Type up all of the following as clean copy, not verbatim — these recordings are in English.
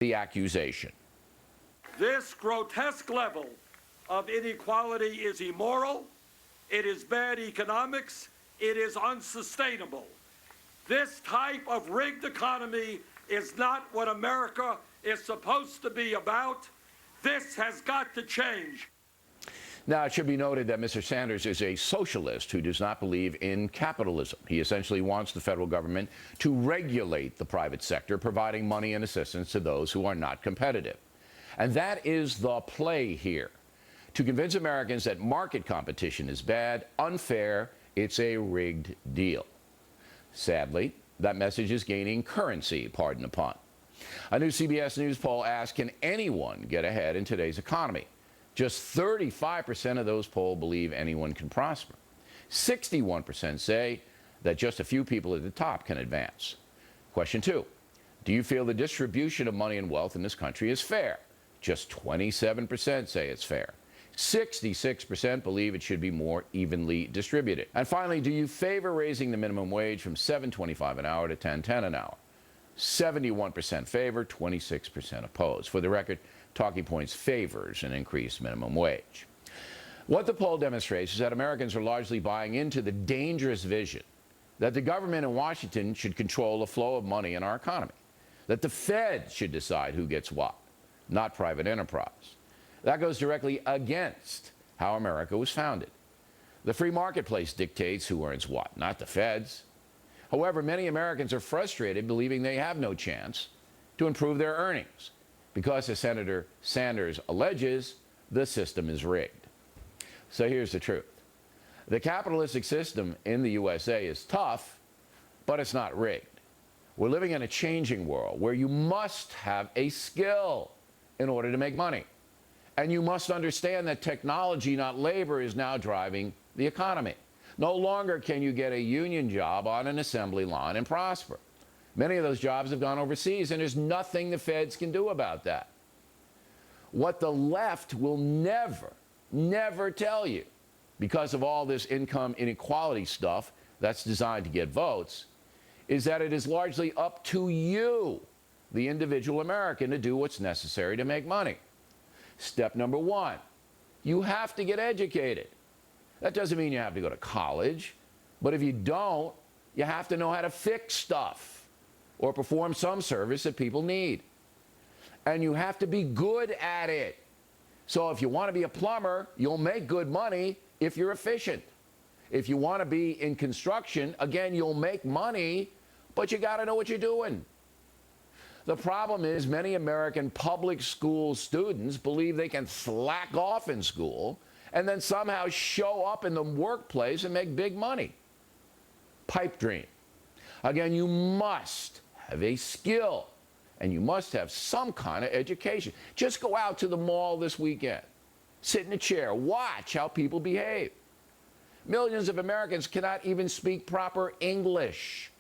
the accusation. This grotesque level of inequality is immoral, it is bad economics, it is unsustainable. This type of rigged economy is not what America is supposed to be about. This has got to change. Now, it should be noted that Mr. Sanders is a socialist who does not believe in capitalism. He essentially wants the federal government to regulate the private sector, providing money and assistance to those who are not competitive. And that is the play here, to convince Americans that market competition is bad, unfair, it's a rigged deal. Sadly, that message is gaining currency, pardon the pun. A new CBS News poll asked, can anyone get ahead in today's economy? Just 35% of those polled believe anyone can prosper. 61% say that just a few people at the top can advance. Question 2, do you feel the distribution of money and wealth in this country is fair? Just 27% say it's fair. 66% believe it should be more evenly distributed. And finally, do you favor raising the minimum wage from $7.25 an hour to $10.10 an hour? 71% favor, 26% oppose. For the record, Talking Points favors an increased minimum wage. What the poll demonstrates is that Americans are largely buying into the dangerous vision that the government in Washington should control the flow of money in our economy, that the Fed should decide who gets what, not private enterprise. That goes directly against how America was founded. The free marketplace dictates who earns what, not the feds. However, many Americans are frustrated, believing they have no chance to improve their earnings because, as Senator Sanders alleges, the system is rigged. So here's the truth. The capitalistic system in the USA is tough, but it's not rigged. We're living in a changing world where you must have a skill in order to make money. And you must understand that technology, not labor, is now driving the economy. No longer can you get a union job on an assembly line and prosper. Many of those jobs have gone overseas, and there's nothing the feds can do about that. What the left will never tell you, because of all this income inequality stuff that's designed to get votes, is that it is largely up to you, the individual American, to do what's necessary to make money. Step number 1, you have to get educated. That doesn't mean you have to go to college, but if you don't, you have to know how to fix stuff or perform some service that people need. And you have to be good at it. So if you want to be a plumber, you'll make good money if you're efficient. If you want to be in construction, again, you'll make money, but you got to know what you're doing. The problem is many American public school students believe they can slack off in school and then somehow show up in the workplace and make big money. Pipe dream. Again, you must have a skill and you must have some kind of education. Just go out to the mall this weekend. Sit in a chair. Watch how people behave. Millions of Americans cannot even speak proper English.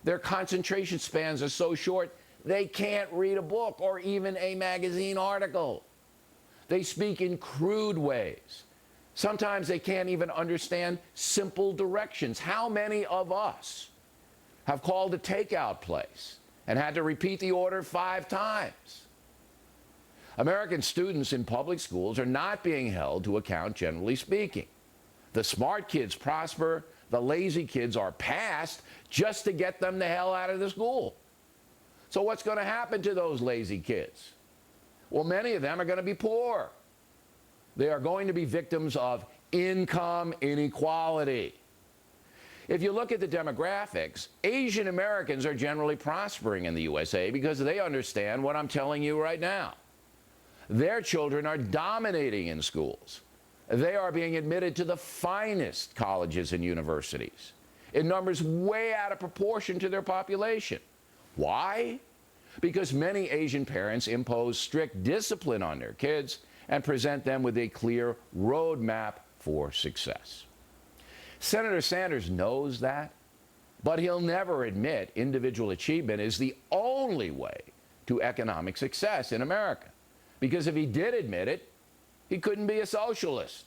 Their concentration spans are so short, they can't read a book or even a magazine article. They speak in crude ways. Sometimes they can't even understand simple directions. How many of us have called a takeout place and had to repeat the order 5 times? American students in public schools are not being held to account, generally speaking. The smart kids prosper, the lazy kids are passed just to get them the hell out of the school. So what's going to happen to those lazy kids? Well, many of them are going to be poor. They are going to be victims of income inequality. If you look at the demographics, Asian Americans are generally prospering in the USA because they understand what I'm telling you right now. Their children are dominating in schools. They are being admitted to the finest colleges and universities in numbers way out of proportion to their population. Why? Because many Asian parents impose strict discipline on their kids and present them with a clear roadmap for success. Senator Sanders knows that, but he'll never admit individual achievement is the only way to economic success in America. Because if he did admit it, he couldn't be a socialist.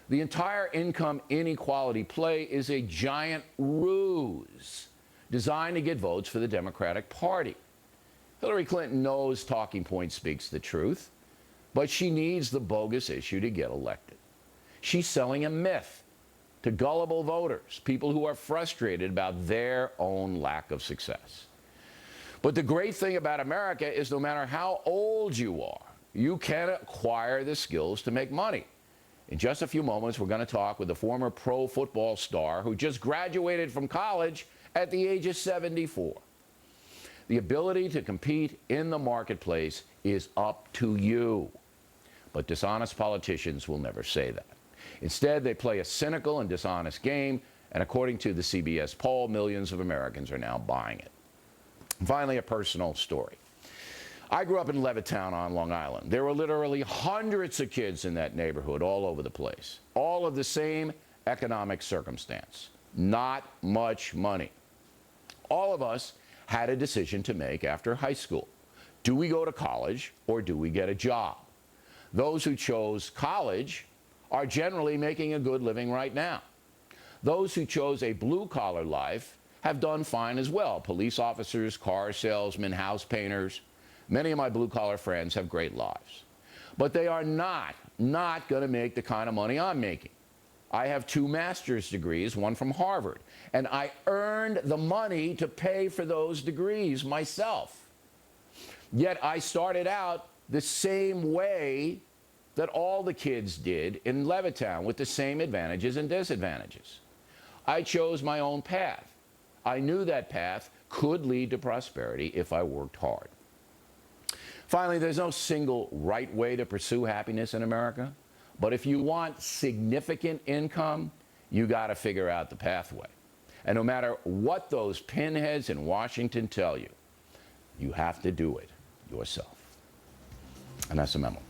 The entire income inequality play is a giant ruse designed to get votes for the Democratic Party. Hillary Clinton knows talking point speaks the truth, but she needs the bogus issue to get elected. She's selling a myth to gullible voters, people who are frustrated about their own lack of success. But the great thing about America is no matter how old you are, you can acquire the skills to make money. In just a few moments, we're going to talk with a former pro football star who just graduated from college at the age of 74. The ability to compete in the marketplace is up to you. But dishonest politicians will never say that. Instead, they play a cynical and dishonest game, and according to the CBS poll, millions of Americans are now buying it. And finally, a personal story. I grew up in Levittown on Long Island. There were literally hundreds of kids in that neighborhood all over the place, all of the same economic circumstance. Not much money. All of us had a decision to make after high school. Do we go to college or do we get a job? Those who chose college are generally making a good living right now. Those who chose a blue-collar life have done fine as well. Police officers, car salesmen, house painters. Many of my blue-collar friends have great lives. But they are not going to make the kind of money I'm making. I have 2 master's degrees, one from Harvard, and I earned the money to pay for those degrees myself. Yet I started out the same way that all the kids did in Levittown, with the same advantages and disadvantages. I chose my own path. I knew that path could lead to prosperity if I worked hard. Finally, there's no single right way to pursue happiness in America, but if you want significant income, you got to figure out the pathway. And no matter what those pinheads in Washington tell you, you have to do it yourself. And that's a memo.